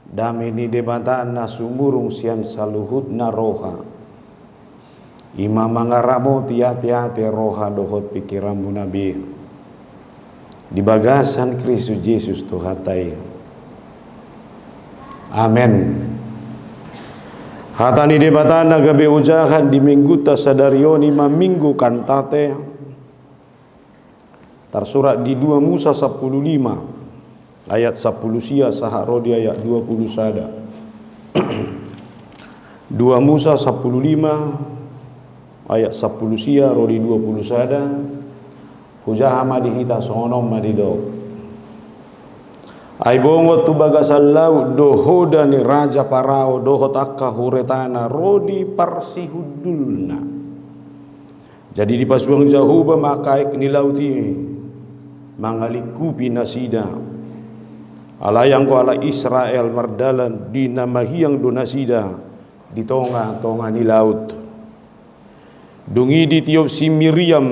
Dami ni debatana sumurung sian saluhutna roha. Ima mangaramo tiati-ati roha dohot pikiranmu nabi. Di bagasan Kristus Yesus Tuhatai. Amin. Hatani debatana gabe ujahan di minggu tasadarioni minggu kantate. Tersurat di 2 Musa 15 ayat 10 sia saha rodi ayat 20 sada. 2 Musa 15 ayat 10 sia rodi 20 sada. Hujaha madihita sonom madido. Ai bongo tu bagasan laut dohoda ni raja parao dohot akka huretana rodi parsihudulna. Jadi di pasuang jahuba makaik ni lauti mangalikupi nasida. Alayang ko ala Israel mardalan di namahiyang do nasida di tonga ni laut. Dungi di tiup si Miriam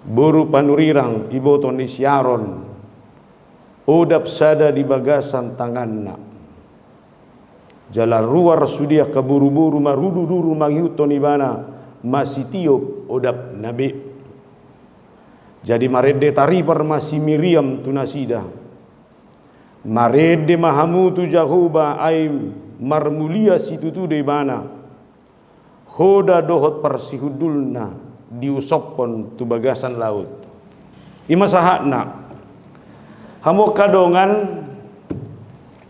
buru panurirang iboton ni Syaron odap sada di bagasan tanganna. Jalan luar sudia keburu-buru marudu-duru mangiuton ibana masih tiup odap nabi. Jadi marede taripar masih Miriam tunasida. Marede mahamu tu jahuba ay marmulia situtu de bana. Hoda dohot persihudulna diusopon tu bagasan laut. Ima sahatna. Hamu kadongan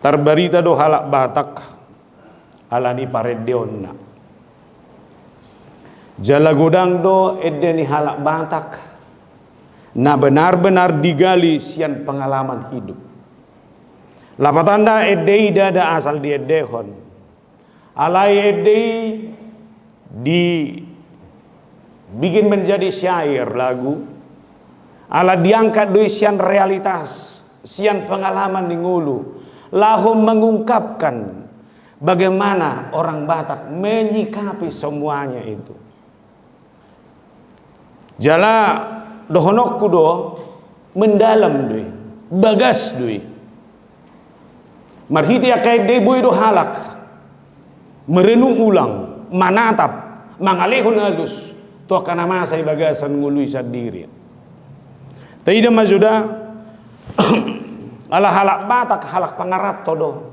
tarbarita do halak batak alani paredeonna. Jala godang do edeni halak batak. Nah benar-benar digali sian pengalaman hidup. Lapatanda edei dada asal di edehon. Alai edei di bikin menjadi syair lagu. Ala diangkat dari sian realitas, sian pengalaman di ngulu. Lahum mengungkapkan bagaimana orang Batak menyikapi semuanya itu. Jala dohonokku do mendalam doi bagas doi marhiti akai de boy do halak merenung ulang manatap mangalehon halus to kana masa bagasan ngului sadiri taida majuda ala halak Batak halak pangarat todo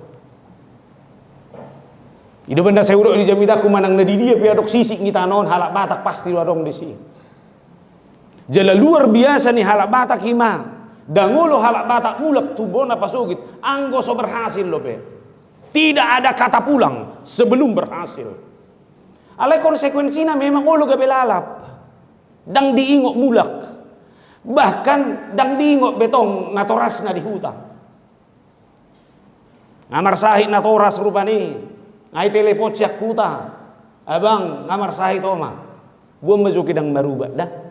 ido benda seudo di jamitaku manang na di dia piadok sisik ngita non halak Batak pasti wadong di sini. Jala luar biasa nih halak Batak hima. Dangolo halak Batak mulak tubona pasugit. Anggo so berhasil loh be. Tidak ada kata pulang sebelum berhasil. Alai konsekuensinya memang olo gabe lalap. Dang diingok mulak. Bahkan dang diingok betong natorasna di hutan. Ngamar sahih natoras rupani. Ngai telepon siak kuta. Abang ngamar sahih toma. Buang mazuki dang marubah dah.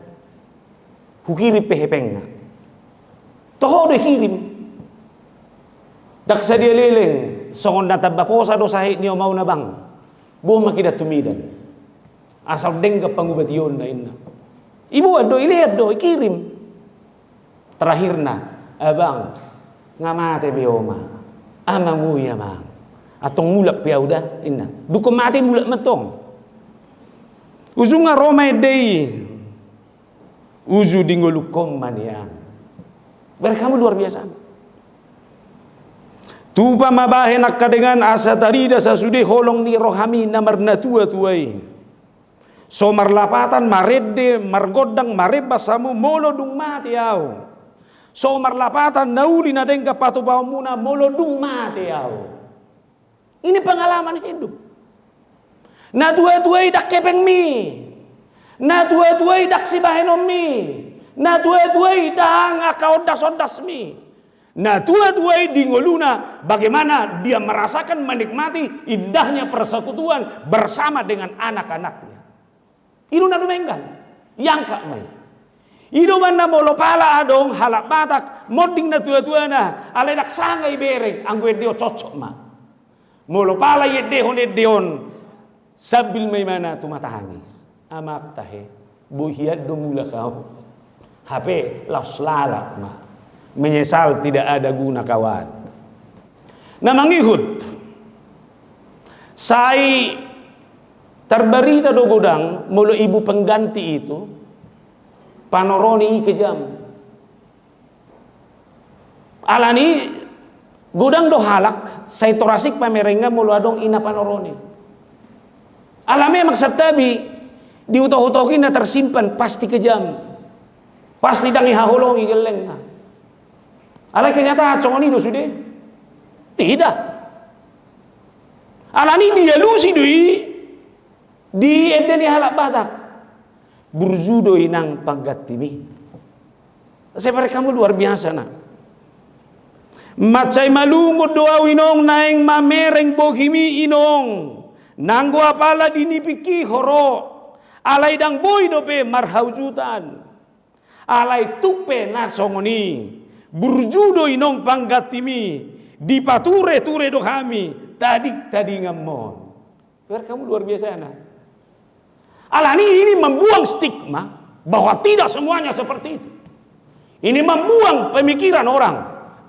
Hukiri pehepengna. Toho de kirim. Daksa dia leleng. Songon natabaposa do sahit niyo mau na bang. Buong makidat tumidan. Asal dengga pangubation na inna. Ibu ado, ilihat do, ikirim. Terakhir na, abang, ngamate bioma. Amang uya mang. Atong mulak piauda, inna. Duko mati mulak matong. Uzunga Roma edei. Uzu dingolukom manian. Berkamu luar biasa. Tupa mabahe nakkadengan asa tarida sasude holong ni rohami namar natua tuai. So marlapatan maredde margodang marebasamu molo dung mati au. So marlapatan nauli na dengka patubaw muna molo dung mati au. Ini pengalaman hidup. Natua-tuai dak kepeng mi. Natua-tuai dak sibahenom mi. Natua-tuai dak ngakaodas-odas mi. Natua-tuai dingoluna bagaimana dia merasakan menikmati indahnya persekutuan bersama dengan anak-anaknya. Idu na dumenggan yang kak mai. Idu man na molopala adong halak Batak moding na tua-tua na aledak sangay bereng anggo dio cocok ma. Molopala yedehon edeon sabil may mana tumatahangis. Amak tahe buhiad dumula kau. HP laus lalak ma. Menyesal tidak ada guna kawan. na mangihut. Sai terberita do godang mulu ibu pengganti itu panoroni kejam. Alani godang do halak sai torasik pamerenga mulu adong ina panoroni. Alame maksatabi diutoh-utohin na tersimpan pasti kejam. Pasti dangi hahulongi geleng. Alai kenyataan congoni do sudah. Tidak. Alani dia lusi doi di edeni halak batak burjudo inang pagatimi. Seperti kamu luar biasa nak. Macai malungo doa winong naeng mamereng bohimi inong nanggo apala dinipiki horo alai dang boy dope marhaujutan alai tupe nasongoni burjudo inong panggatimi dipature ture do kami tadi ngamon. Biar kamu luar biasa nak. Alani ini membuang stigma bahwa tidak semuanya seperti itu. Ini membuang pemikiran orang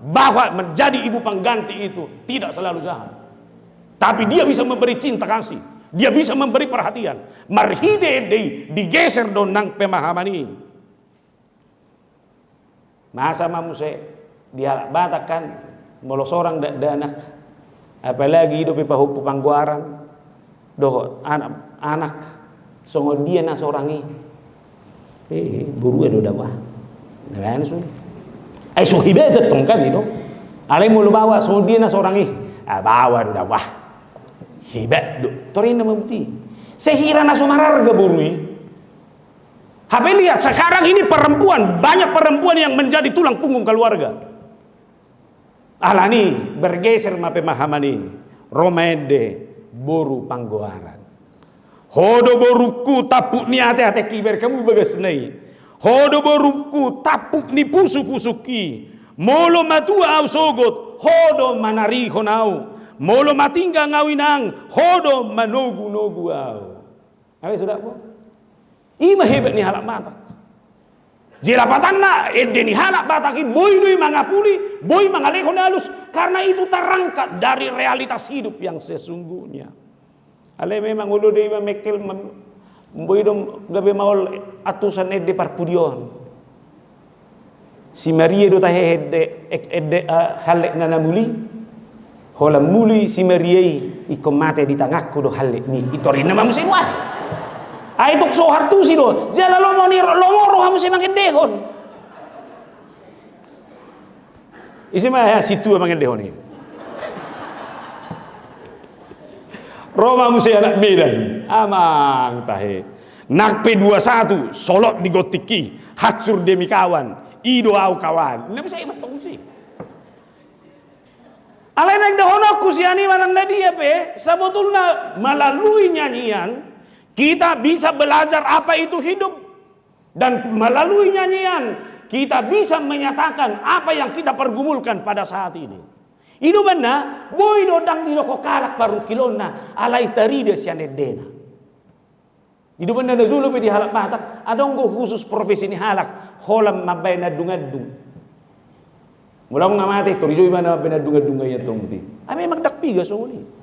bahwa menjadi ibu pengganti itu tidak selalu jahat. Tapi dia bisa memberi cinta kasih, dia bisa memberi perhatian. Marhide digeser donang pemahaman ini. Masa mamuse dia batakan molo seorang danak apalagi hidup pahupu pangguaran doh anak songo dia na sorangi buru edo dawa nah so ai so hibe tetong kan itu alai mulu bawa songo dia na sorangi bawa do dawa hibe do torina mabuti sehira na sumararga burui. Habe lihat sekarang ini perempuan, banyak perempuan yang menjadi tulang punggung keluarga. Alani bergeser ma pemahaman ini. Romede boru panggoaran. Hodo boruku tapuk ni ate-ate kiber kamu bagas nai. Hodo boruku tapuk ni pusu-pusuki. Molo matua au sogot. Hodo manari honau. Molo matingga ngawinang. Hodo manogu-nogu au. Ayo sudah po. Ima hebat ni halak mata. Jelapatan na edeni halak bataki boy doi mangapuli boy mangalekon halus karena itu terangkat dari realitas hidup yang sesungguhnya. Ale memang ulu dei mekel boy dom gabe maul atusan edde parpudion. Si Maria do tahe edde halek nana muli hola muli si Maria iko mate di tangakku do halek ni itorina mamusin wah. Ay tuk so hartu si do jala lomoro hamu si mangedehon isi mah ya situ mangedehon ni Roma musi anak Medan amang tahe nak P21 solot digotiki hancur demi kawan ido au kawan ini bisa ibatong si alai nang dahonoku si ani mananda dia pe sebetulnya melalui nyanyian kita bisa belajar apa itu hidup. Dan melalui nyanyian kita bisa menyatakan apa yang kita pergumulkan pada saat ini. Itu benar, boy dodang di loko kalak paru kilona alai tarida sianedena. Itu benar zulu di halak matak, adong go khusus profesi ini halak, holam mabay na dungadung. Mula mo ngamati, torijoy ba na binadungadungay itong di. Ay may magdakpiga so ni.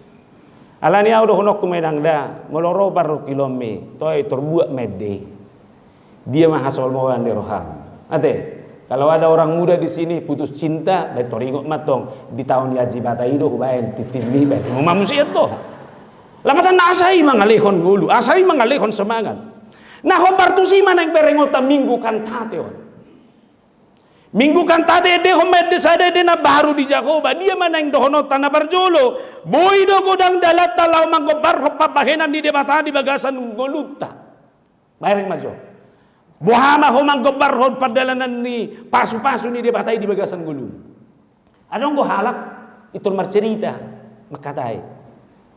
Alani au do honok kumedang da moloro baru kilome toy terbuat mede dia mah hasol mawan de roham ate kalau ada orang muda di sini putus cinta bae toringo matong di tahun yaji bataido hubaen titimi bae mo manusia to lamatan asai mangalehon gulu asai mangalehon semangat nah hobar tu si manang perengota minggu kantate on minggu kantate de homed de sade de na baru di Jakoba dia manang dohono tanah barjolo boy do godang dalat talau manggobar hopa bahenan di debata di bagasan goluta bareng majo bohama ho manggobar hon padalanan ni pasu-pasu ni debatai di bagasan gulu adong go halak itu marcerita makatai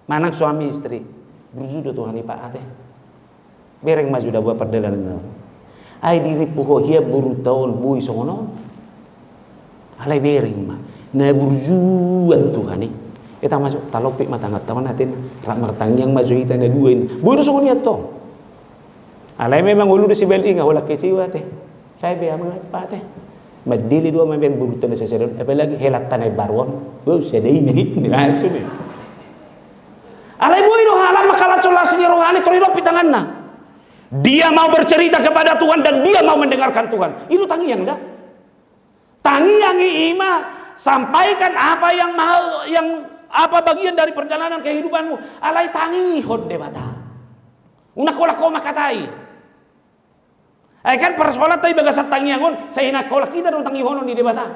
manang suami istri berjudo Tuhan Pak ate bereng maju da buat padalanan ai diri puho hia buru tahun bui songono alai bering mah na burjuan Tuhan ni eta masuk talopik matangat taman natin rak martang yang maju hita na duain buru songonia to alai memang ulu de sibel inga hola keciwa teh saya be amangat pa teh Madili dua main burutan sesedon, apalagi helat tanai baruan, sedih ini langsung ni. Alai boy do halam makalat solasnya rohani torido pitanganna. Dia mau bercerita kepada Tuhan dan dia mau mendengarkan Tuhan. Itu tangi yang dah. Tangi yang ima sampaikan apa yang mau, yang apa bagian dari perjalanan kehidupanmu. Alai tangi hod debata. Una kola koma katai. Kan persoalan tadi bagasat tangiangon, saya nak kolak kita dong tangi hono di debata.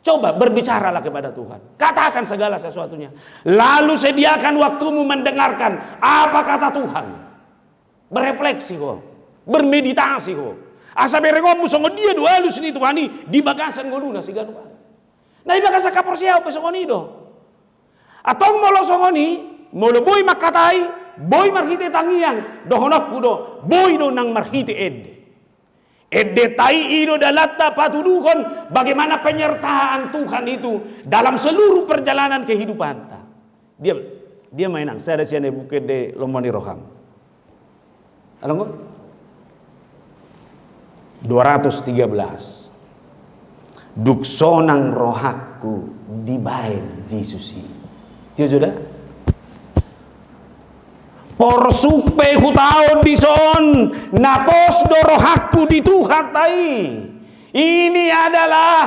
Coba berbicaralah kepada Tuhan. Katakan segala sesuatunya. Lalu sediakan waktumu mendengarkan apa kata Tuhan. Berefleksi kok. Bermeditasi kok. Asa berengomu songo dia dua halus ni Tuhani di bagasan ngoluna si ganu. Nah ibagasa kapor siya pesongoni do. Atong molo songoni, molo boy makatai. Boy marhite tangiang dohonok kudo boy do nang marhite edde tai ido dalatta patuduhon bagaimana penyertaan Tuhan itu dalam seluruh perjalanan kehidupan ta. Dia mainang saya ada siane bukit de lomoni roham alanggo 213 duksonang rohaku dibain Yesusi tio sudah por supe hutao dison napos dorohaku dituhatai. Ini adalah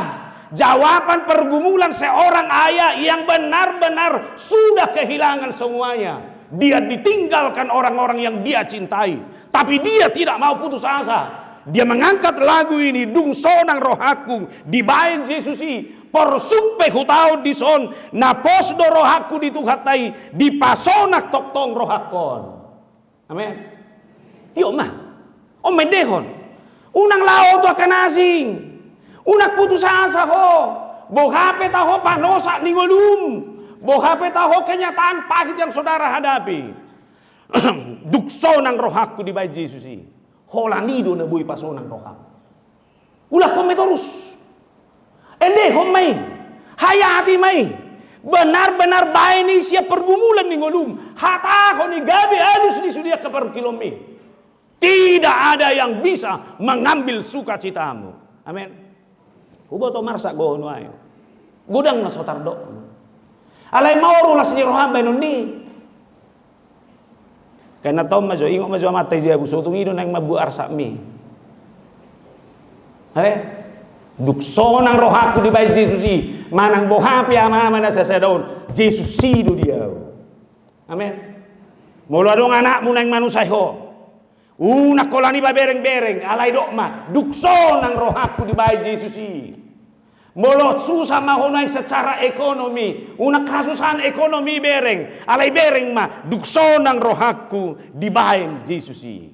jawaban pergumulan seorang ayah yang benar-benar sudah kehilangan semuanya. Dia ditinggalkan orang-orang yang dia cintai, tapi dia tidak mau putus asa. Dia mengangkat lagu ini, dung sonang rohaku dibain Yesusi. Por supe hutao dison napos do rohaku dituhatai dipasonak toktong rohakon. Amin. Tio mah. O medehon. Unang lao to akan asing. Unak putus asa ho. Bohape taho panosa ningolum. Bohape taho kenyataan pahit yang saudara hadapi. Duksonang rohaku dibain Yesusi. Holanido na bui pasonang rohak. Ulah kome terus. Ende homai, hayati mai, benar-benar baik ni siap pergumulan ni ngolum, hata ko ni gabi halus ni sudia ke per kilometer. Tidak ada yang bisa mengambil sukacitamu. Amin. Kubo to marsak go no ayo. Gudang na sotardo. Alai mau rulas ni roham benon ni. Karena tau majo ingo majo matai dia busotung ido nang mabu arsak mi. Duksonang rohaku di bayi Yesusi manang bohapi ama mana sesedon Yesusi do dia. Amin. Mulu adong anakmu nang manusaho. Unak kolani ba bereng-bereng alai dokma duksonang rohaku di bayi Yesusi. Mulu susah mahonang secara ekonomi, unak kasusahan ekonomi bereng, alai bereng ma duksonang rohaku di bayi Yesusi.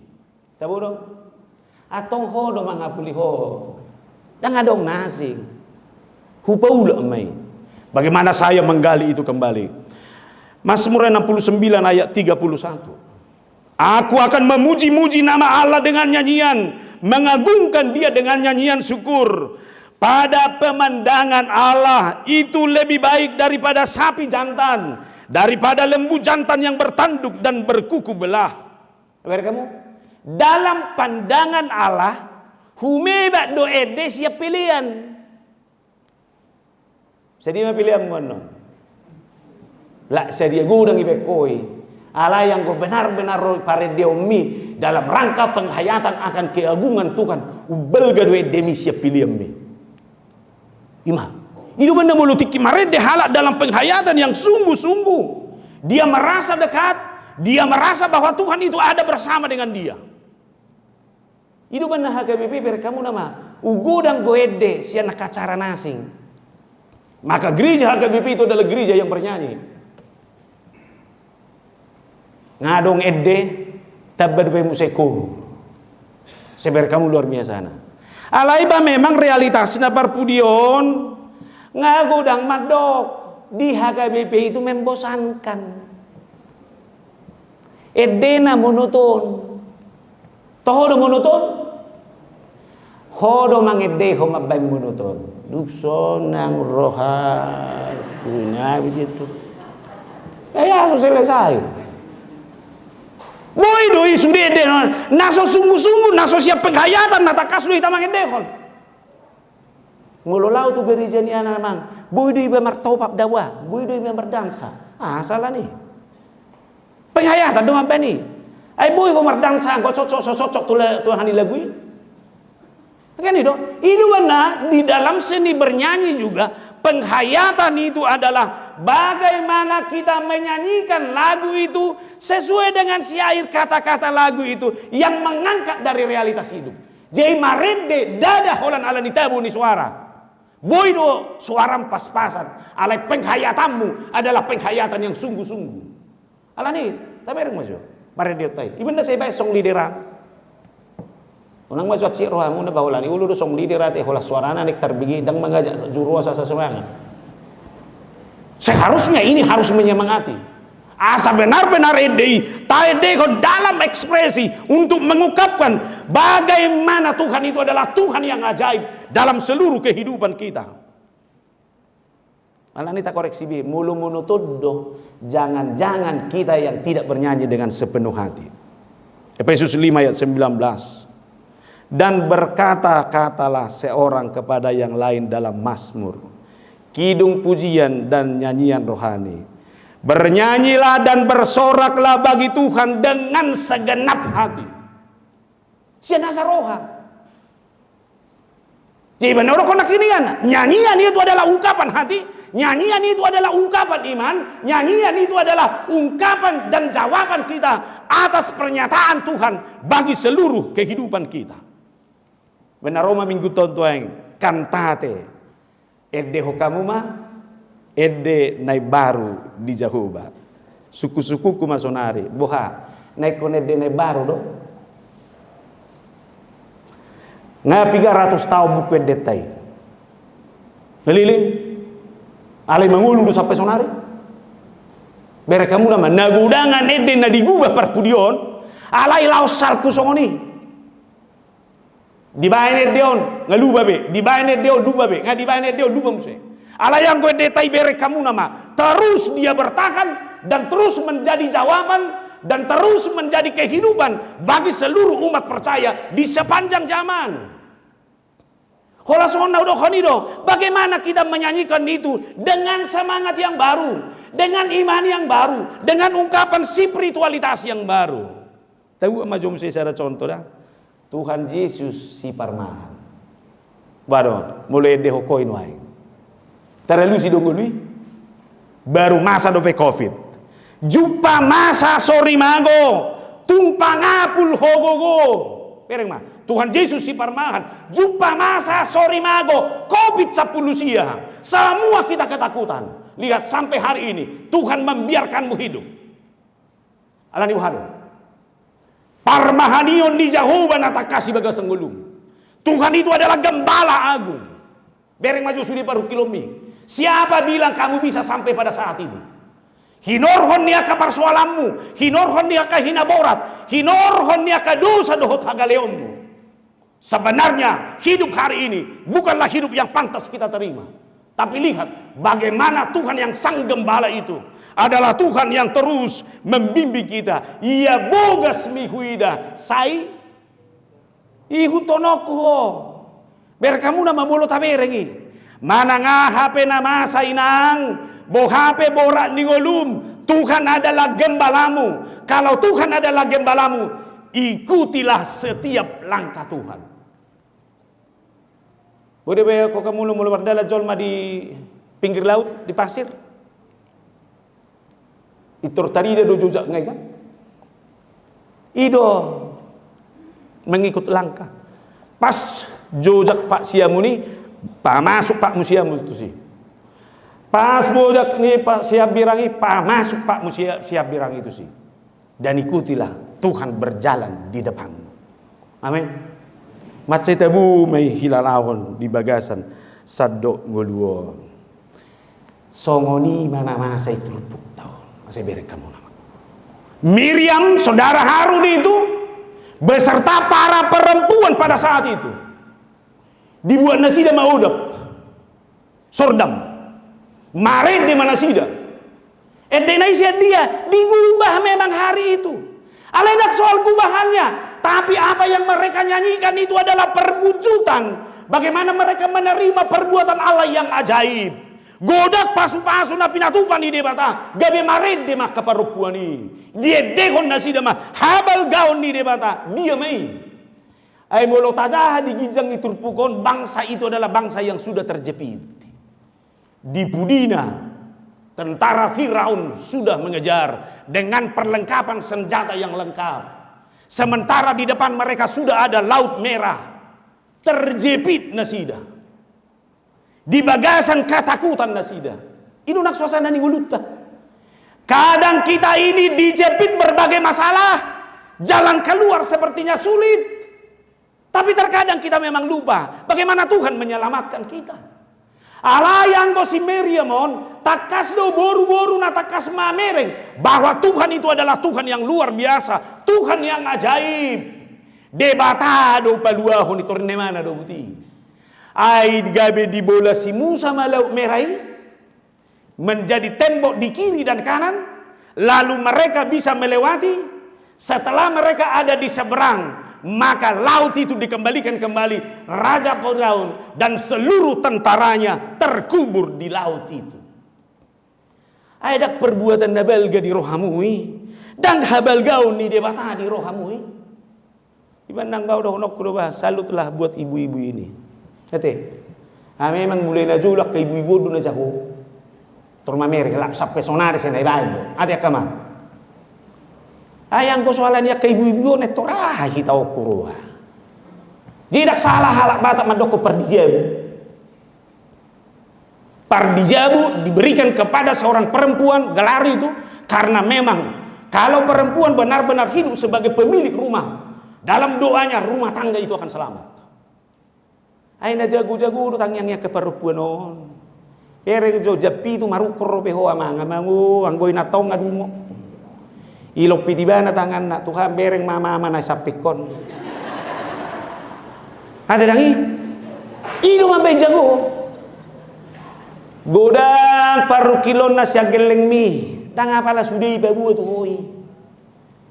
Tahu dong? Atong ho do mangapuli ho. Dan adong nasi hupaula mai. Bagaimana saya menggali itu kembali? Mazmur 69 ayat 31. Aku akan memuji-muji nama Allah dengan nyanyian, mengagungkan Dia dengan nyanyian syukur. Pada pemandangan Allah itu lebih baik daripada sapi jantan, daripada lembu jantan yang bertanduk dan berkuku belah. Apa kamu? Dalam pandangan Allah humeba do ede siap pilihan. Sedia pilihan mono. La sedia gudang ibe koi. Allah yang benar-benar pare deomi dalam rangka penghayatan akan keagungan Tuhan. Ubelga do ede mi siap pilihan mi. Ima. Itu benda mulutik marede halak dalam penghayatan yang sungguh-sungguh. Dia merasa dekat, dia merasa bahwa Tuhan itu ada bersama dengan dia. Itu benar HKBP berkamu nama ugudang goede sian kacara nasing. Maka gereja HKBP itu adalah gereja yang bernyanyi. Ngadong ede tabad pe museko. Seber kamu luar biasa na. Alaiba memang realitasnya parpudion ngagodang madok di HKBP itu membosankan. Edena monoton. Tohodo monoton. Hodo mangede ho mabay monoton. Duksonang rohaku na begitu. So selesai. Boy doi sudah naso sungguh-sungguh naso siap penghayatan natakas doi tamang edehon. Ngololau tu gereja ni anak mang. Boy do iba martopap dawa, boy do iba berdansa. Salah nih. Penghayatan dong apa nih? Ay boy ko mardansa, ko cocok Tuhan dilagui. Kan itu? Ini mana di dalam seni bernyanyi juga penghayatan itu adalah bagaimana kita menyanyikan lagu itu sesuai dengan syair kata-kata lagu itu yang mengangkat dari realitas hidup. Jadi marede dada holan ala nitabu ni suara. Boy do suara pas-pasan. Alai penghayatanmu adalah penghayatan yang sungguh-sungguh. Ala ni, tapi ereng masuk. Marede tai. Ibenda saya bae song lideran. Unang masuk cik rohamu na bahulan. Ulu do song lideran teh hola suarana nek terbigi dang mengajak juru asa sesemangat. Seharusnya ini harus menyemangati. Asa benar-benar edei, taedekon dalam ekspresi untuk mengungkapkan bagaimana Tuhan itu adalah Tuhan yang ajaib dalam seluruh kehidupan kita. Malah ini tak koreksi bi, mulu-mulu todo, jangan-jangan kita yang tidak bernyanyi dengan sepenuh hati. Efesus 5 ayat 19. Dan berkata-katalah seorang kepada yang lain dalam mazmur, kidung pujian dan nyanyian rohani. Bernyanyilah dan bersoraklah bagi Tuhan dengan segenap hati. Sianasa roha. Jadi benar orang konak ini kan, nyanyian itu adalah ungkapan hati, nyanyian itu adalah ungkapan iman, nyanyian itu adalah ungkapan dan jawaban kita atas pernyataan Tuhan bagi seluruh kehidupan kita. Benar Roma minggu tontoeng kantate edde hokamuma edde nai baru di Jahoba suku-sukuku masonari boha nai konede nai baru do nga 300 tahun buku edde tai ngeliling alai mangulu do sampai sonari bere kamu nama nagudangan edde na digubah perpudion alai laos salku songoni dibaine deon ngaluba be dibaine deon duba be nga dibaine deon duba muse ala yang gue detai bere kamu nama terus dia bertahan dan terus menjadi jawaban dan terus menjadi kehidupan bagi seluruh umat percaya di sepanjang zaman. Bagaimana kita menyanyikan itu dengan semangat yang baru, dengan iman yang baru, dengan ungkapan spiritualitas yang baru. Tahu macam saya ada contoh dah. Tuhan Yesus si parmahan. Baru mulai dehokoin wae. Terlalu si dongolui baru masa dope covid jumpa masa sori mago tumpang apul hogogo pereng mah Tuhan Yesus si parmahan jumpa masa sori mago covid 10 sia semua kita ketakutan lihat sampai hari ini Tuhan membiarkanmu hidup alani wahado parmahanion di Jahoba nata kasih baga senggulung Tuhan itu adalah gembala agung bereng maju sudi paruh kilomi. Siapa bilang kamu bisa sampai pada saat ini? Hinorhon niya ka persoalanmu, hinorhon niya ka hinaborat, hinorhon niya ka dosa dohot hagaleonmu. Sebenarnya hidup hari ini bukanlah hidup yang pantas kita terima. Tapi lihat bagaimana Tuhan yang sang gembala itu adalah Tuhan yang terus membimbing kita. Ia bogas mihuida sai ihutonoku ho. Berkamu nama bolo taberengi. Mana ngahape nama sainang, bohape borak ningolum. Tuhan adalah gembalamu. Kalau Tuhan adalah gembalamu, ikutilah setiap langkah Tuhan. Boleh bayar kok kamu mulu berdala jolma di pinggir laut di pasir. Itor tadi dia do jujak ngai kan? Ido mengikut langkah. Pas jujak Pak Siamuni. Pak masuk Pak Musiamu itu sih. Pas bodak nih Pak Siap Birangi, Pak masuk Pak Siap Birangi itu sih. Dan ikutilah Tuhan berjalan di depanmu. Amin. Macai tabu mai hilalawon di bagasan sadok ngoluon. Songoni mana masa itu rupuk tahu. Masih berek kamu nama. Miriam saudara Harun itu beserta para perempuan pada saat itu. Dibuat nasida maudap sordam mare di mana sida edenaisia dia digubah memang hari itu aledak soal gubahannya tapi apa yang mereka nyanyikan itu adalah perwujudan Bagaimana mereka menerima perbuatan Allah yang ajaib. Godak pasu-pasu na pinatupan ni debata. Gabi marid de mak kaparupuan ni. Dia dekon na sida ma. Habal gaon ni debata. Dia mai. Ay molo tajah di gijang ni turpukon. Bangsa itu adalah bangsa yang sudah terjepit. Di Pudina, tentara Firaun sudah mengejar dengan perlengkapan senjata yang lengkap. Sementara di depan mereka sudah ada Laut Merah. Terjepit nasida. Di bagasan ketakutan nasida. Itu nak suasana ni nguluta. Kadang kita ini dijepit berbagai masalah. Jalan keluar sepertinya sulit. Tapi terkadang kita memang lupa bagaimana Tuhan menyelamatkan kita. Allah yang gosi Meriamon, takas do boru-boru na takas mamereng. Bahwa Tuhan itu adalah Tuhan yang luar biasa. Tuhan yang ajaib. Debatado paluahon ito rin mana do buti. Ay gabe di bola si Musa Laut Merah menjadi tembok di kiri dan kanan. Lalu mereka bisa melewati. Setelah mereka ada di seberang, maka laut itu dikembalikan kembali. Raja Firaun dan seluruh tentaranya terkubur di laut itu. Ada perbuatan nabalga di rohamui dan habal gaun ni debata di rohamui. Ibang kau dah nok kudo bah, salutlah buat ibu-ibu ini. Kate, memang mulai najulak ke ibu-ibu dulu najaku. Turmamer, lap sampai sonari saya naik bayi. Ada kama. Ayang ko soalan ya ke ibu-ibu netorah kita okuro. Jidak salah halak batak mandoko perdijabu. Perdijabu diberikan kepada seorang perempuan gelar itu karena memang kalau perempuan benar-benar hidup sebagai pemilik rumah, dalam doanya rumah tangga itu akan selamat. Aina jago-jago utang yang ke perempuan on. Ere jo japi itu marukor beho amang amangu anggoy na tong adungo. Ilok pitibana tangan na Tuhan bereng mama na sapikon. Ada dangi. Ilo mabay jago. Godang parukilon na siya geleng mi. Danga pala sudi babu tu hoy.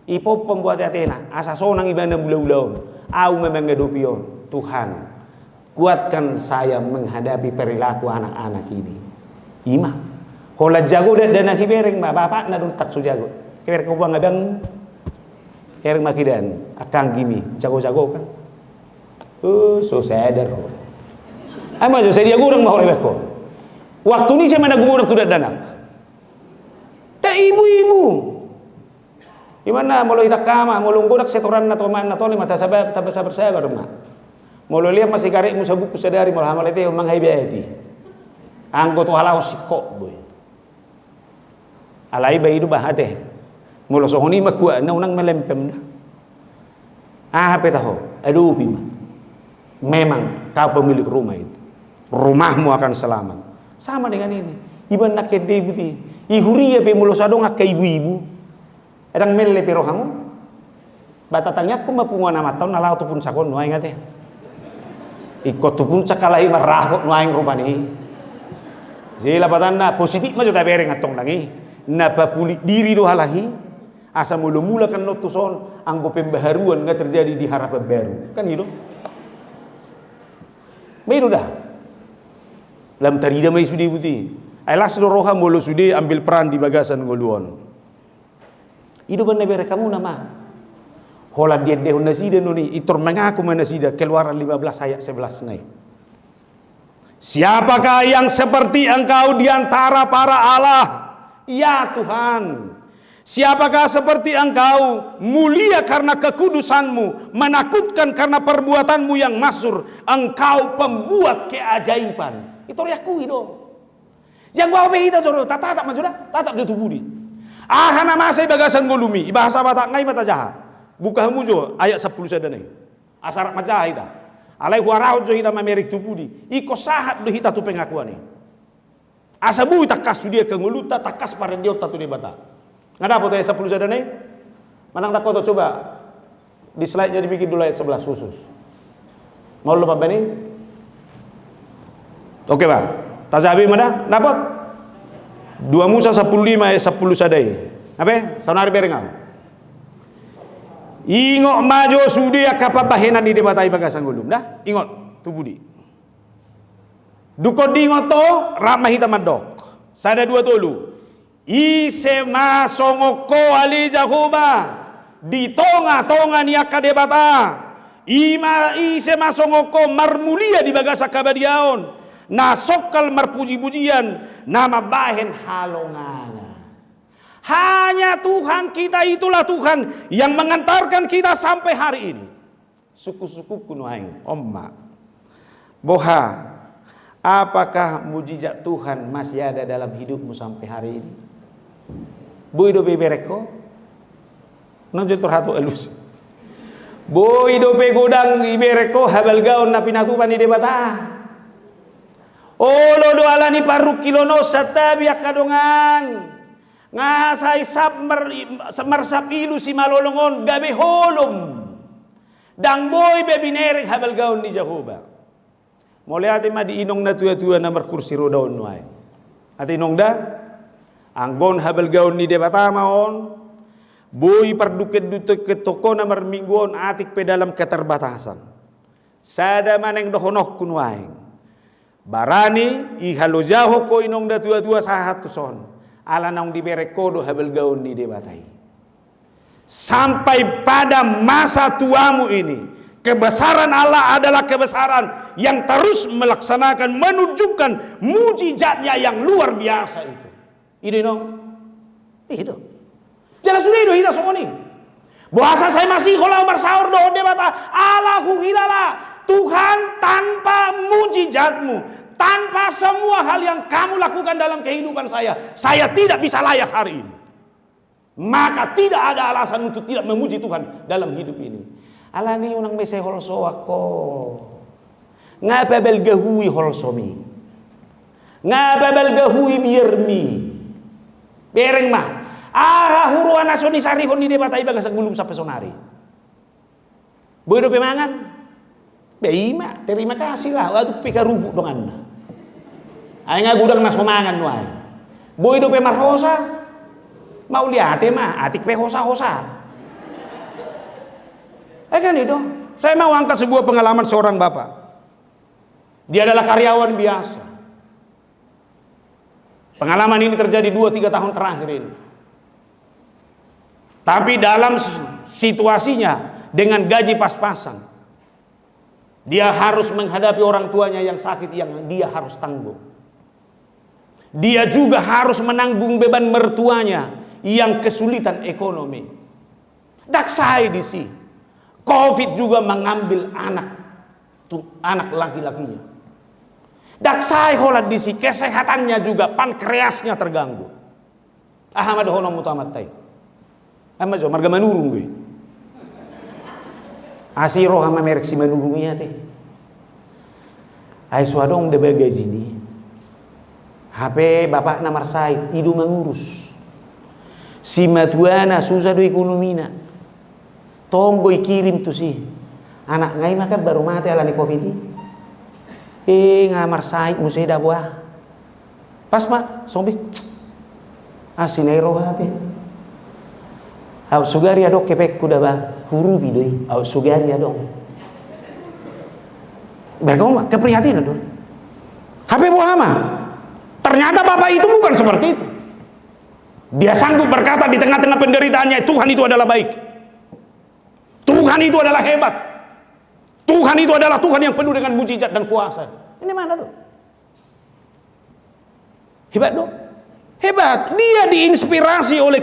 Ipo pembuat Athena, asa sonang ibana mula-ulaon. Au memang ngadopion. Tuhan, kuatkan saya menghadapi perilaku anak-anak ini. Ima. Kola jago dan akibereng bapak na dun tak su jago. Kiber ko bang abang hereng makidan akang gimi jago-jago kan. So sadar. Ama jo saya gurang mau rebeko. Waktu ni saya mana gumur tu danak. Da ibu-ibu. Gimana molo ita kama molo godak setoran na toman na tole mata sabab tabasa bersabar ma. Molo lihat masih karek musa buku sadari molo hamalete mang haibeti. Anggo to halau sikok boy. Alai bayi du bahate. Molo sohoni makua na unang melempem dah. Apa tahu? Aduh bima. Memang kau pemilik rumah itu. Rumahmu akan selamat. Sama dengan ini. Iban nak kede buti. Ihuria pe molo sadong ak ibu-ibu. Edang mele pero kamu, batatangnya aku mapungan nama tahun nalau tu pun sakon nuai ngate, ikut tu pun sakalai marah nuai rupani, sila batanda positif maju tak bereng atong lagi, napa puli diri doa lagi, asa mula-mula kan notuson, anggo pembaharuan nggak terjadi di harapan baru, kan itu, baru dah, dalam tarida mai sudi buti, alas roha mulu sudi ambil peran di bagasan ngoluan. Itu benar benar kamu nama. Hola dia dehun nasida nuni itur mengaku menasida keluaran 15 ayat 11 naik. Siapakah yang seperti engkau di antara para Allah? Ya Tuhan. Siapakah seperti engkau mulia karena kekudusanmu, menakutkan karena perbuatanmu yang masyhur, engkau pembuat keajaiban. Itu yakui dong. Yang gua behita joro tatap majulah, tatap jatuh budi. Ahana masai bagasan golumi bahasa Batak ngai mata jaha buka mujo ayat 10 sadane asarak majaha ida alai huarau jo hita mamerik tupudi iko sahat do hita tu pengakuan ni asabu takas dia kenguluta takas parendiot tatu di Batak ngada apa ayat 10 sadane manang dakoto coba di slide-nya dibikin dulu ayat 11 khusus mau lupa bani oke bang tazabi mana dapat 2 Musa 15 ayat 10 sadai. Apa? Saunari berengau. Ingok majo sudia kapabahenan di debatai bagasan gulum dah. Ingot tu budi. Dukodingo to ramahita mandok. Sada dua tolu. Ise masongoko ali Jahoba. Di tonga-tonga ni akadebata. Ima ise masongoko marmulia di bagasa kabadiaon. Nasokal marpuji-pujian nama bahen halongana. Hanya Tuhan kita, itulah Tuhan yang mengantarkan kita sampai hari ini. Suku-suku kunuaing omma. Boha, apakah mujizat Tuhan masih ada dalam hidupmu sampai hari ini? Boy do bebereko, nonjo terhatu elus. Boy do godang ibereko habal gaon na pinatupan di debata. Olo do alani paru kilono satabi akadongan. Ngasai semersap ilu si malolongon gabe holom. Dang boy bebinerek habal gaon di Jahoba. Mulai ati ma diinong na tuya-tuya na kursi rodaon nuay. Ati inong da, anggon habal gaon ni debata maon, boy parduket dutek ke toko na mingguon atik pe dalam keterbatasan. Sada maneng dohonok kunuay. Barani ihalo jaho ko inong da tuya-tuya sahat tuson. Ala nang diberekodo habal gaon ni debatai. Sampai pada masa tuamu ini, kebesaran Allah adalah kebesaran yang terus melaksanakan, menunjukkan mujizatnya yang luar biasa itu. Itu dong. Itu. Jelas sudah itu kita songoni. Bahasa saya masih kalau bersaur doh debata Allah hilala. Tuhan tanpa mujizatmu, tanpa semua hal yang kamu lakukan dalam kehidupan saya tidak bisa layak hari ini. Maka tidak ada alasan untuk tidak memuji Tuhan dalam hidup ini. Alani unang mese holso ako. Ngapabel gahui holsomi. Ngapabel gahui biermi. Bereng mah. Huruan nasoni sarihon ni debatai bagas gulung sa pesonari. Boy do pemangan. Beima, terima kasih lah. Waktu pika rubuk dong anda. Ay nga gudang nasomangan nuay. Boy do pemarhosa. Mau lihat mah atik pe hosa-hosa. Kan itu. Saya mau angkat sebuah pengalaman seorang bapak. Dia adalah karyawan biasa. Pengalaman ini terjadi 2-3 tahun terakhir ini. Tapi dalam situasinya dengan gaji pas-pasan, dia harus menghadapi orang tuanya yang sakit yang dia harus tanggung. Dia juga harus menanggung beban mertuanya yang kesulitan ekonomi. Daksai di sini. Covid juga mengambil anak laki-lakinya. Daksai holat di sini, kesehatannya juga pankreasnya terganggu. Ahmad hono mutamatai. Ama jo marga manurung gue. Asiro hama merek si manurung ya teh. Ai suadong de bagaji ni. HP bapak namar Said idu mengurus. Si matuana susah do ekonomina. Tomboy kirim tu si anak ngai maka baru mati alani covid ngamar Said musida buah pas mak sombi asinai rohati au sugari adok kepek kuda ba hurubi doi au sugari adok berkoma keprihatinan dong HP buah mah ternyata bapak itu bukan seperti itu. Dia sanggup berkata di tengah-tengah penderitaannya, Tuhan itu adalah baik. Tuhan itu adalah hebat. Tuhan itu adalah Tuhan yang penuh dengan mujizat dan kuasa. Ini mana dong? Hebat dong? Hebat. Dia diinspirasi oleh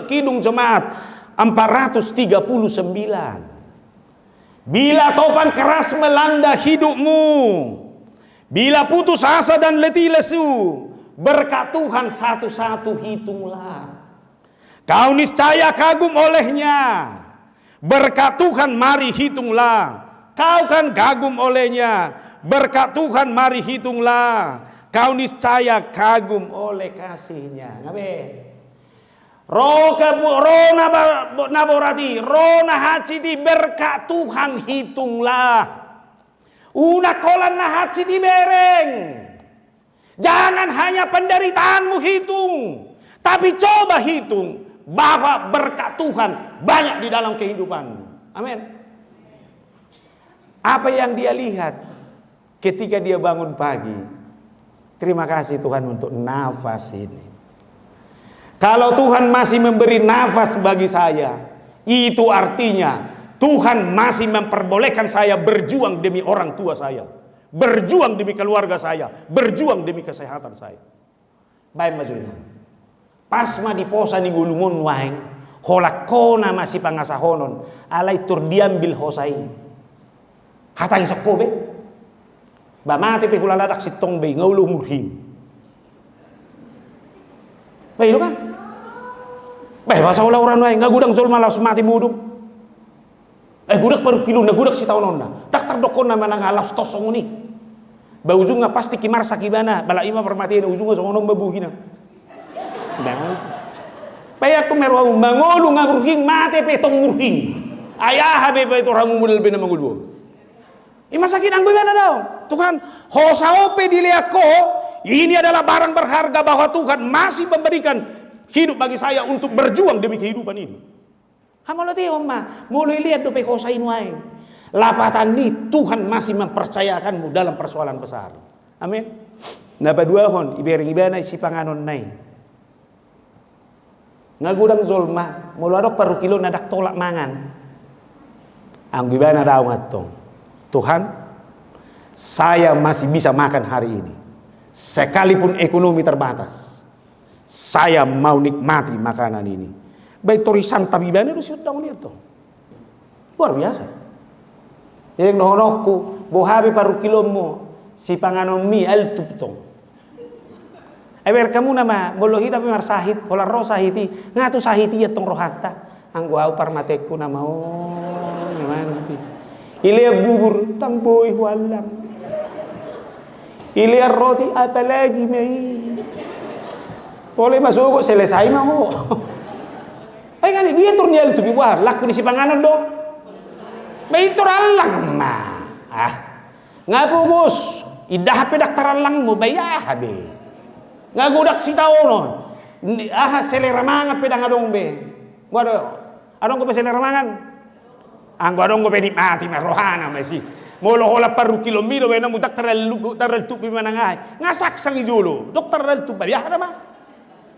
kidung jemaat 439. Bila topan keras melanda hidupmu, bila putus asa dan letih lesu, berkat Tuhan satu-satu hitunglah. Kau niscaya kagum olehnya. Berkat Tuhan mari hitunglah. Kau kan kagum olehnya. Berkat Tuhan mari hitunglah. Kau niscaya kagum oleh kasihnya. Ngabe? Rona naborati, rona haciti berkat Tuhan hitunglah. Una kolan na haciti bereng. Jangan hanya penderitaanmu hitung, tapi coba hitung bahwa berkat Tuhan banyak di dalam kehidupanmu. Amin. Apa yang dia lihat ketika dia bangun pagi, Terima kasih Tuhan untuk nafas ini. Kalau Tuhan masih memberi nafas bagi saya, itu artinya Tuhan masih memperbolehkan saya berjuang demi orang tua saya, berjuang demi keluarga saya, berjuang demi kesehatan saya. Baik maksudnya. Pas ma di posa ni gulumon waeng, holakona masih pangasahonon, alai tur diambil hosai. Hatang sakobe. Ba mate pe hulaladak sitong be ngaulu murhim. Baik kan? Baik bahasa ulah orang waeng ngagudang sol malas mati mudum. Gudak baru kilo na gudak si tahun onda. Tak terdokon na manang alas tosong ni. Ba ujungnya pasti kimar sakibana, bala ima permatiin ujungnya songonom babuhina. Bang. Paya aku meru mangolu ngurhing mate petong murhing. Ayah habe pa itu ramu mudal bena mangulu. Ima sakit ang bana daw. Tuhan, hosaope diliako, ini adalah barang berharga bahwa Tuhan masih memberikan hidup bagi saya untuk berjuang demi kehidupan ini. Hamalati omma, mulai lihat dope hosain wae. Lapatan ni Tuhan masih mempercayakanmu dalam persoalan besar. Amin. Napa dua hon ibering ibana isi panganon nai. Ngagudang zolma, muluadok paru kilo nadak tolak mangan. Ang ibana daw ngatong. Tuhan, saya masih bisa makan hari ini. Sekalipun ekonomi terbatas. Saya mau nikmati makanan ini. Baik torisan tabibana itu sudah lihat tuh. Luar biasa. Yang nohonokku, bohabe paru kilo mo si panganon mi al tuptong. Eber kamu nama bolohi tapi marsahit, pola roh sahiti, ngatu sahiti ya tong rohata. Anggo au parmateku nama gimana sih? Ilia bubur tang boy walang. Ilia roti apalagi mai. Boleh masuk kok selesai mah kok. Ay kan dia turnya itu biwar laku di si panganan do. Baitur alang mah. Ngapu bos, idah pedak taralang mo bayah be. Ngagudak si taonon. Selera mangan pedang adong be. Gua adong ko selera mangan. Anggo adong ko penikmati marohana masi. Molo hola paru kilomiro be na mutak taral tupi manangay. Ngasak sang ijulo. Dokter taral tupi bayah na ma.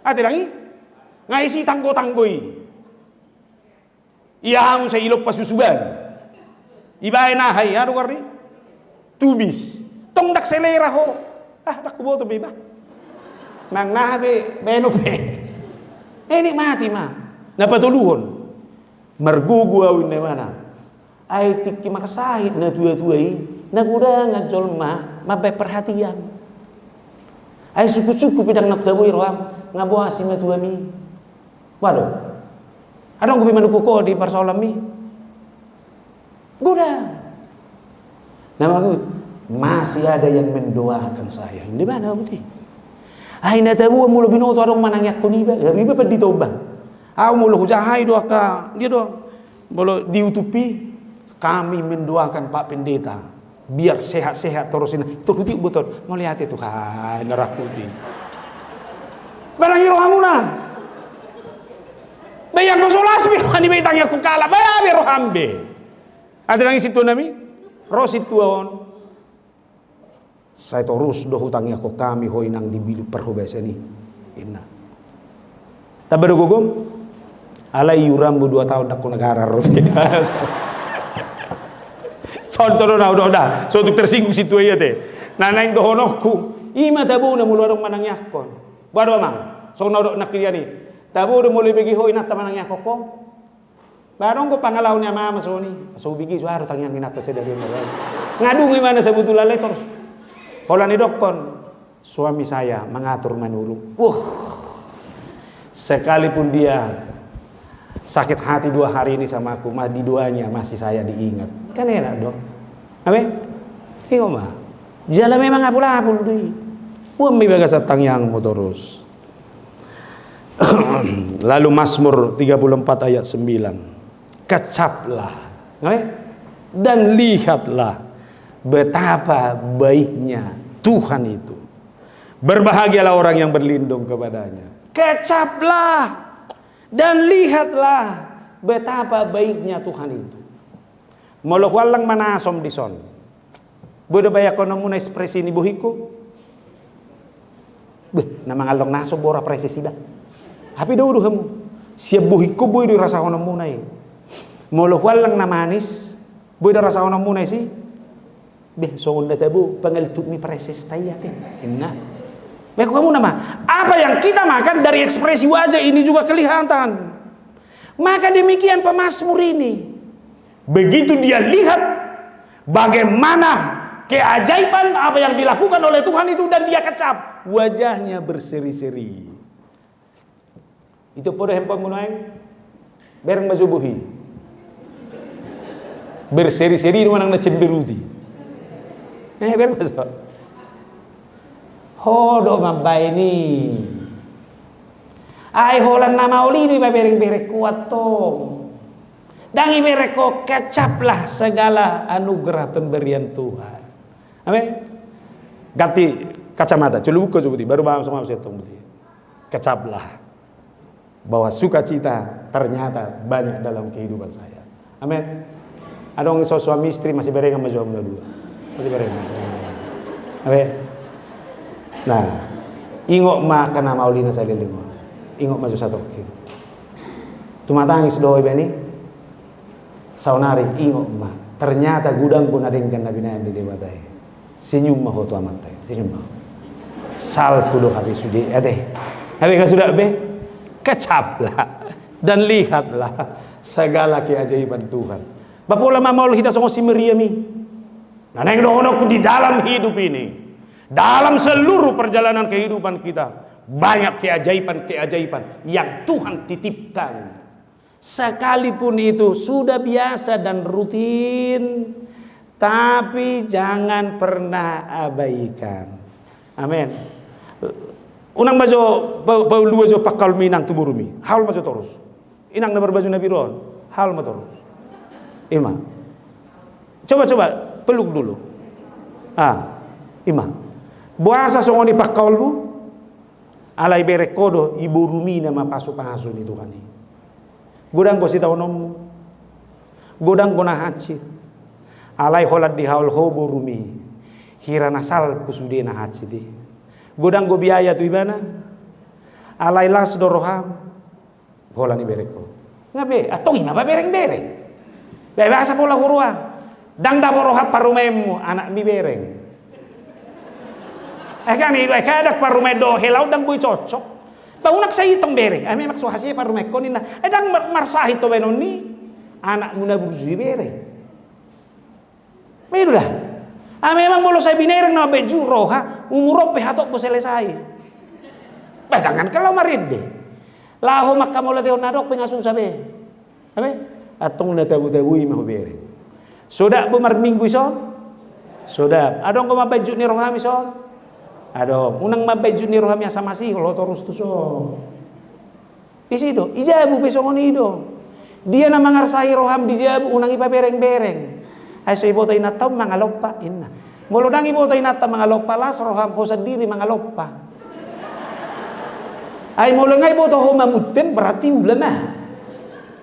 Ate langi. Ngaisi tanggo-tanggoi. Iya mo sa ilok pasusuban. Ibae na hay ano kari? Tumis. Tong dak selera ho. Dak kuboto be ba? Nang nabe beno be. Ini mati ma. Napatuluhon. Marguguawin na mana. Ay tiki makasahit na tuwa-tuwai. Nagudang jol ma mabay perhatian. Ay suku-suku pidang nakdaboy roham ngabuasi matuami. Waduh. Adong ko manukuko di persoalan mi. Goda. Nama masih ada yang mendoakan saya. Di mana betul? Ay natabu mulo binoto adong manangyak ko niba. Gabi ba ditoba? Aw mulo hujahay do ka. Dia do. Mulo diutupi kami mendoakan Pak Pendeta biar sehat-sehat terusin. Itu putih betul. Mau lihat itu Tuhan nerakuti. Barang rohamuna. Bayang ko solas mi ani may tangya ko kala bayabe rohambe. Ada nang situ nami? Rosituon. Saya terus do hutangnya ko kami hoy nang dibilu perhubes ini. Inna. Tabaru gogom. Alay yurambu 2 tahun dak ko negara robeda. Contoh na udah. So untuk tersinggung situ ya teh. Nanaing dohonokku. Ima tabu na mulu adong manangyakon. Bado mang. So na do nakiyani. Tabu udah mulai bagi hoi nat tamanangnya koko. Barong ko pangalaw niya mama soni. So bigi suaro tangyang inata sa dari magal. Ngadu gimana sebetulnya letor. Hola ni dokon. Suami saya mengatur menurut. Sekalipun dia sakit hati 2 hari ini sama aku, di doanya masih saya diingat. Kan enak dong. Amin. Iyo mah. Jala memang apul-apul deui. Wami bagas tangyang mo terus. Lalu Mazmur 34 ayat 9. Kecaplah dan lihatlah betapa baiknya Tuhan itu. Berbahagialah orang yang berlindung kepadanya. Kecaplah dan lihatlah betapa baiknya Tuhan itu. Molo walang manasom dison. Bodo baya kono muna ekspresi ni buhiku. Beh, nama ngalong naso bora presisi ba. Hapi do kamu. Siap buhi ko boy do rasa ono munay. Molo walang na manis, boy do rasa ono munay si. Beh, so unda tabu pangaltuk mi presis tayate. Inna. Beh, kamu nama. Apa yang kita makan dari ekspresi wajah ini juga kelihatan. Maka demikian pemazmur ini. Begitu dia lihat bagaimana keajaiban apa yang dilakukan oleh Tuhan itu dan dia kecap, wajahnya berseri-seri. Itu pada hempang munai bereng baju buhi. Berseri-seri mana nak cemberuti. Bereng baju. Hodo mabai ni. Ai holan nama oli ni bereng-bereng kuat tong. Dangi bereko kecaplah segala anugerah pemberian Tuhan. Amin. Ganti kacamata, coba buka coba baru paham sama saya tong beli. Kecaplah bahwa sukacita ternyata banyak dalam kehidupan saya. Amin. Ada orang suami istri masih berengan sama suami dua. Masih berengan. Amin. Nah, ingok ma kana maulina saya dengar. Ingok maju satu kiri. Tumatangis doa ini. Saunari ingok ma. Ternyata gudang pun ada yang kena binaan di dewatai. Senyum mah tu amat teh, senyum mah. Sal kudo habis sudah, habis kan sudah be, kecaplah dan lihatlah segala keajaiban Tuhan. Bapak ulama mau kita songong si meriami. Nah, neng dono di dalam hidup ini, dalam seluruh perjalanan kehidupan kita banyak keajaiban yang Tuhan titipkan. Sekalipun itu sudah biasa dan rutin. Tapi jangan pernah abaikan. Amin. Unang bajo bau dua jo pakal minang tuburumi. Hal bajo terus. Inang nomor baju Nabi Ron. Hal ma terus. Ima. Coba peluk dulu. Ima. Buasa songoni pakal bu. Alai berekodo ibu rumi nama pasu ni Tuhan ni. Godang ko si taunom. Godang ko na hacit. Alai holat di haul hobo rumi hirana sal kusudena haciti godang go biaya tu ibana alai las doroham holani bereko ngabe atong ina ba bereng-bereng bebasa pola hurua dang da boroha parumemu anak mi bereng kan itu kadak parumedo helau dang boy cocok baunak sa itong bereng ame makso hasi parumeko nina dang marsahi to benoni anak muna burzi bereng. Merulah. Memang bolo saya binereng na beju roha umurope hatok po selesai. Bah jangan kalau maride. Laho makamo lateo nadok pengasun sabe. Abe? Atong na tabu-tabu imah bere. Soda bu mar minggu son. Soda. Adong ko mabeju ni roha mi son. Adong unang mabeju ni roha mi sama si lo terus tu son. Isido, ijabu besongon ido. Dia na mangarsai roham dijabu unang ipa bereng-bereng. Ay so ibotoy na taw mga lopa inna. Molo nang ibotoy na taw mga lopa las roham ko sa diri mga lopa. Ay molo nga iboto ho mamuten berarti ulama.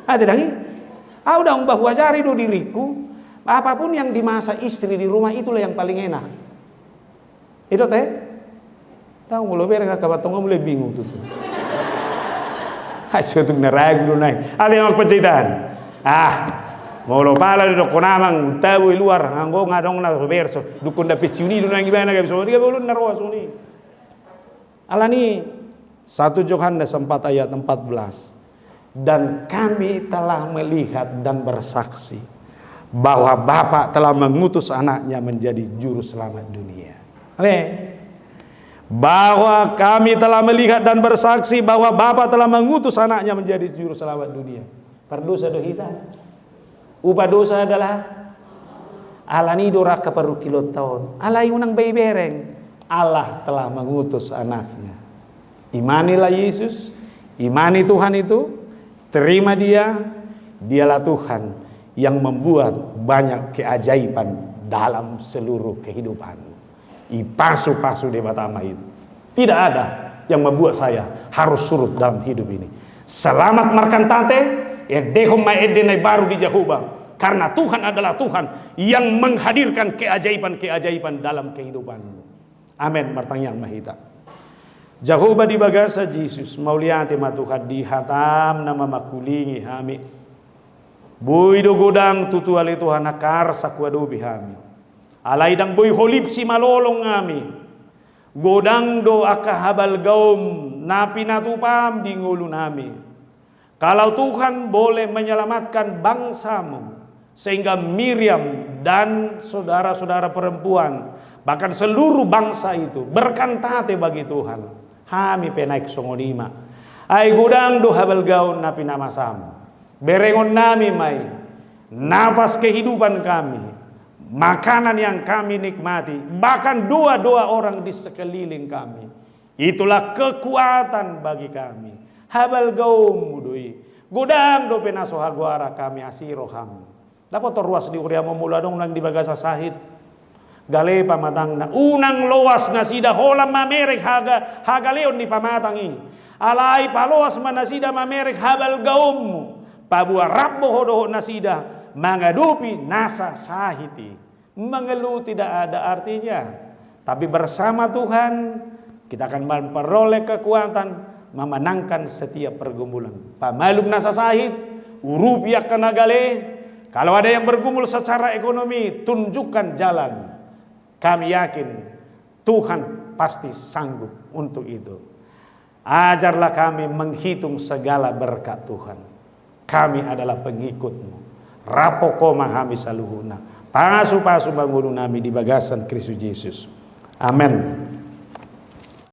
Ada dangi. Udah bahwa jari do diriku apapun yang dimasa istri di rumah itulah yang paling enak. Itu teh. Tahu molo bereng kabatong mulai bingung tuh. Ay so tung naragu do nai. Ada yang magpajaitan. Molo pala do konamang tabu luar nganggo ngadong na verso dukun da peciuni do nang ibana ga so dia bolon narwa suni. Alani 1 Yohanes 4 ayat 14. Dan kami telah melihat dan bersaksi bahwa Bapa telah mengutus anaknya menjadi juru selamat dunia. Amin. Bahwa kami telah melihat dan bersaksi bahwa Bapa telah mengutus anaknya menjadi juru selamat dunia. Perdosa do hita. Upah dosa adalah alani doraka paru kilo tahun. Alai unang bayi bereng. Allah telah mengutus anaknya. Imanilah Yesus, imani Tuhan itu, terima dia, dialah Tuhan yang membuat banyak keajaiban dalam seluruh kehidupan. Ipasu-pasu de batama itu. Tidak ada yang membuat saya harus surut dalam hidup ini. Selamat markantate. Baru di Jehovah karena Tuhan adalah Tuhan yang menghadirkan keajaiban-keajaiban dalam kehidupanmu. Amin. Martang yang mahita. Jehovah di bagasa Jesus mauliate matukat di hatam nama makulingi hami. Boy do godang tutuali Tuhan nakar sakwadobi hami. Alay dang boy holip si malolong ngami. Godang do akahabal gaum napi natupam di ngulu nami. Kalau Tuhan boleh menyelamatkan bangsamu sehingga Miriam dan saudara-saudara perempuan bahkan seluruh bangsa itu berkantate bagi Tuhan. Hami penaik songonima. Ay godang do habal gaun napi nama sam. Berengon nami mai. Nafas kehidupan kami. Makanan yang kami nikmati, bahkan doa-doa orang di sekeliling kami, itulah kekuatan bagi kami. Habal gaum mudui godang do penaso haguara kami asiroham. Dapat terruas di uria memuladong nang di bagasa sahid. Gale pamatang na unang loas na sida holam mamerek haga leon di pamatangi. Alay paloas manasida mamerek habal gaum. Pabua rabbo hodoh nasida menghadapi nasa sahiti. Mengeluh tidak ada artinya, tapi bersama Tuhan kita akan memperoleh kekuatan memenangkan setiap pergumulan. Pamalum nasa sahit urupiak kanagale. Kalau ada yang bergumul secara ekonomi, tunjukkan jalan. Kami yakin Tuhan pasti sanggup untuk itu. Ajarlah kami menghitung segala berkat Tuhan. Kami adalah pengikut-Mu. Rapoko mahami saluhuna. Pasu-pasu bangun nami di bagasan Kristus Yesus. Amin.